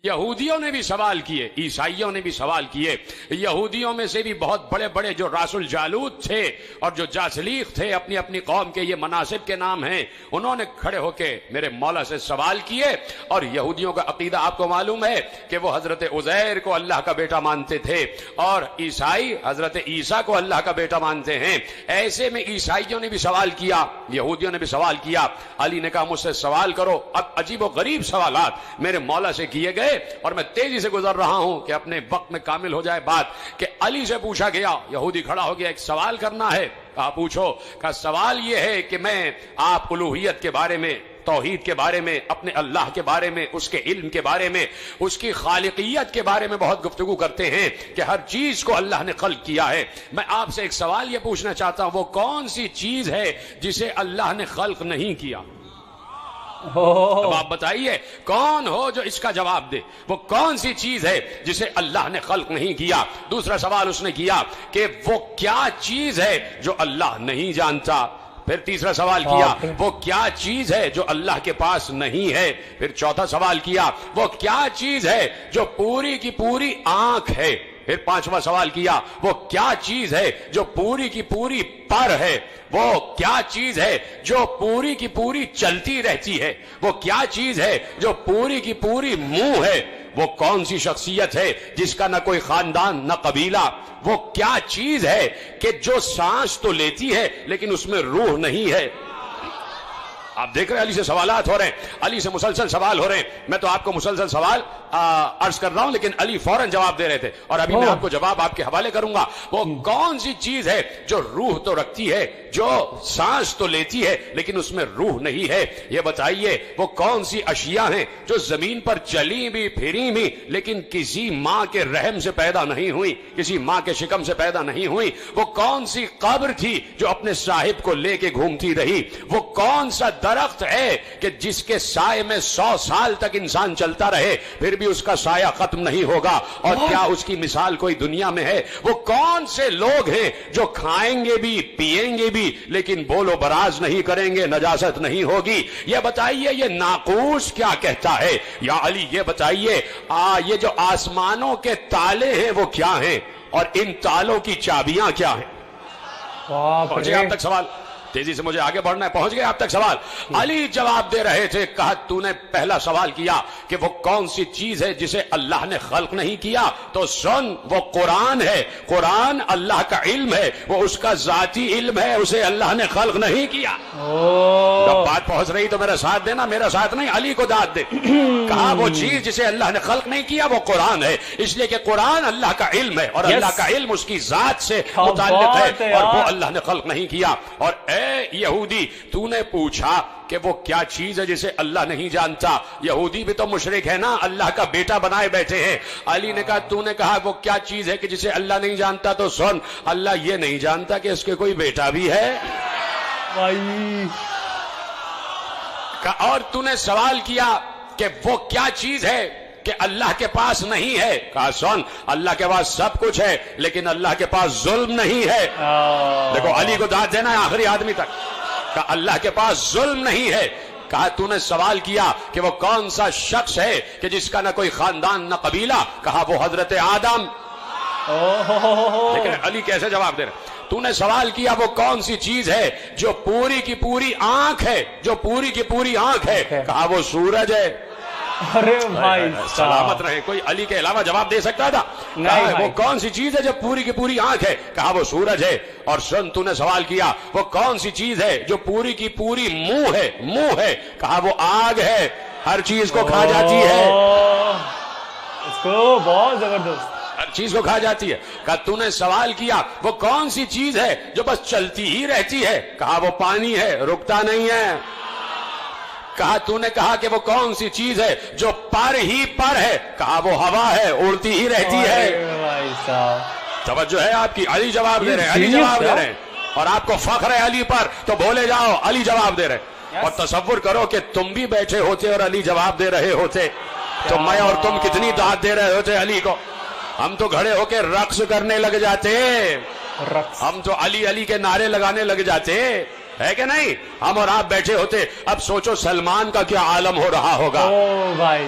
یہودیوں نے بھی سوال کیے، عیسائیوں نے بھی سوال کیے. یہودیوں میں سے بھی بہت بڑے بڑے جو راس الجالوت تھے اور جو جاسلیق تھے، اپنی اپنی قوم کے یہ مناسب کے نام ہیں، انہوں نے کھڑے ہو کے میرے مولا سے سوال کیے. اور یہودیوں کا عقیدہ آپ کو معلوم ہے کہ وہ حضرت عزیر کو اللہ کا بیٹا مانتے تھے اور عیسائی حضرت عیسیٰ کو اللہ کا بیٹا مانتے ہیں. ایسے میں عیسائیوں نے بھی سوال کیا، یہودیوں نے بھی سوال کیا. علی نے کہا مجھ سے سوال کرو. اب عجیب و غریب سوالات میرے مولا سے کیے گئے اور میں تیزی سے گزر رہا ہوں کہ اپنے وقت میں کامل ہو جائے بات. کہ علی سے پوچھا گیا، یہودی کھڑا ہو گیا، ایک سوال کرنا ہے. کہا پوچھو. کہا سوال یہ ہے کہ میں آپ الوہیت کے بارے میں، توحید کے بارے میں، اپنے اللہ کے بارے میں، اس کے علم کے بارے میں، اس کی خالقیت کے بارے میں بہت گفتگو کرتے ہیں کہ ہر چیز کو اللہ نے خلق کیا ہے. میں آپ سے ایک سوال یہ پوچھنا چاہتا ہوں، وہ کون سی چیز ہے جسے اللہ نے خلق نہیں کیا؟ اب آپ بتائیے کون ہو جو اس کا جواب دے. وہ کون سی چیز ہے جسے اللہ نے خلق نہیں کیا؟ دوسرا سوال اس نے کیا کہ وہ کیا چیز ہے جو اللہ نہیں جانتا. پھر تیسرا سوال کیا وہ کیا چیز ہے جو اللہ کے پاس نہیں ہے. پھر چوتھا سوال کیا وہ کیا چیز ہے جو پوری کی پوری آنکھ ہے. پھر پانچواں سوال کیا وہ کیا چیز ہے جو پوری کی پوری پر ہے. وہ کیا چیز ہے جو پوری کی پوری چلتی رہتی ہے. وہ کیا چیز ہے جو پوری کی پوری منہ ہے. وہ کون سی شخصیت ہے جس کا نہ کوئی خاندان نہ قبیلہ. وہ کیا چیز ہے کہ جو سانس تو لیتی ہے لیکن اس میں روح نہیں ہے. آپ دیکھ رہے ہیں علی سے سوالات ہو رہے ہیں، علی سے مسلسل سوال ہو رہے ہیں. میں تو آپ کو مسلسل سوال عرض کر رہا ہوں لیکن علی فوراً جواب دے رہے تھے اور ابھی میں آپ کو جواب آپ کے حوالے کروں گا. وہ کون سی چیز ہے جو روح تو رکھتی ہے، جو سانس تو لیتی ہے لیکن اس میں روح نہیں ہے؟ یہ بتائیے وہ کون سی اشیاء ہیں جو زمین پر چلی بھی پھری بھی لیکن کسی ماں کے رحم سے پیدا نہیں ہوئی، کسی ماں کے شکم سے پیدا نہیں ہوئی؟ وہ کون سی قبر تھی جو اپنے صاحب کو لے کے گھومتی رہی؟ وہ کون سا درخت ہے کہ جس کے سائے میں 100 سال تک انسان چلتا رہے پھر بھی اس کا سایہ ختم نہیں ہوگا؟ اور کیا اس کی مثال کوئی دنیا میں ہے؟ وہ کون سے لوگ ہیں جو کھائیں گے بھی پیئیں گے بھی لیکن بول و براز نہیں کریں گے، نجاست نہیں ہوگی؟ یہ بتائیے یہ ناقوس کیا کہتا ہے؟ یا علی یہ بتائیے یہ جو آسمانوں کے تالے ہیں وہ کیا ہیں اور ان تالوں کی چابیاں کیا ہیں؟ پہنچے آپ تک سوال؟ تیزی سے مجھے آگے بڑھنا ہے. پہنچ گئے آپ تک سوال؟ علی جواب دے رہے تھے. کہا تو نے پہلا سوال کیا کہ وہ کون سی چیز ہے جسے اللہ نے خلق نہیں کیا؟ تو سن، وہ قرآن ہے. قرآن اللہ کا علم ہے، وہ اس کا ذاتی علم ہے، اسے اللہ نے خلق نہیں کیا. جب بات پہنچ رہی تو میرا ساتھ دینا، میرا ساتھ نہیں، علی کو داد دے. کہا وہ چیز جسے اللہ نے خلق نہیں کیا وہ قرآن ہے، اس لیے کہ قرآن اللہ کا علم ہے اور اللہ کا علم اس کی ذات سے متعلق ہے اور وہ اللہ نے خلق نہیں کیا. اور اے یہودی تو نے پوچھا کہ وہ کیا چیز ہے جسے اللہ نہیں جانتا. یہودی بھی تو مشرک ہے نا، اللہ کا بیٹا بنائے بیٹھے ہیں. علی نے کہا تو نے کہا وہ کیا چیز ہے کہ جسے اللہ نہیں جانتا؟ تو سن، اللہ یہ نہیں جانتا کہ اس کے کوئی بیٹا بھی ہے. اور تو نے سوال کیا کہ وہ کیا چیز ہے کہ اللہ کے پاس نہیں ہے؟ کہا سن، اللہ کے پاس سب کچھ ہے لیکن اللہ کے پاس ظلم نہیں ہے. دیکھو علی کو داد دینا ہے آخری آدمی تک. کہا اللہ کے پاس ظلم نہیں ہے. کہا تو نے سوال کیا کہ وہ کون سا شخص ہے کہ جس کا نہ کوئی خاندان نہ قبیلہ؟ کہا وہ حضرت آدم. لیکن علی کیسے جواب دے رہے؟ تو نے سوال کیا وہ کون سی چیز ہے جو پوری کی پوری آنکھ ہے، جو پوری کی پوری آنکھ ہے؟ کہا وہ سورج ہے. ارے بھائی سلامت رہے، کوئی علی کے علاوہ جواب دے سکتا تھا؟ وہ کون سی چیز ہے جو پوری کی پوری آنکھ ہے؟ کہا وہ سورج ہے. اور سن، تو نے سوال کیا وہ کون سی چیز ہے جو پوری کی پوری منہ ہے؟ منہ ہے. کہا وہ آگ ہے، ہر چیز کو کھا جاتی ہے. اس کو بہت زبردست، ہر چیز کو کھا جاتی ہے. کہا تو نے سوال کیا وہ کون سی چیز ہے جو بس چلتی ہی رہتی ہے؟ کہا وہ پانی ہے، رکتا نہیں ہے. کہا تو نے کہا کہ وہ کون سی چیز ہے جو پر ہی پر ہے؟ کہا وہ ہوا ہے، اڑتی ہی رہتی ہے. توجہ ہے آپ کی؟ علی جواب دے رہے ہیں، علی جواب دے رہے ہیں. اور آپ کو فخر ہے علی پر تو بولے جاؤ، علی جواب دے رہے. اور تصور کرو کہ تم بھی بیٹھے ہوتے اور علی جواب دے رہے ہوتے تو میں اور تم کتنی داد دے رہے ہوتے علی کو. ہم تو کھڑے ہو کے رقص کرنے لگ جاتے، ہم تو علی علی کے نعرے لگانے لگ جاتے، ہے کہ نہیں؟ ہم اور آپ بیٹھے ہوتے. اب سوچو سلمان کا کیا عالم ہو رہا ہوگا. او بھائی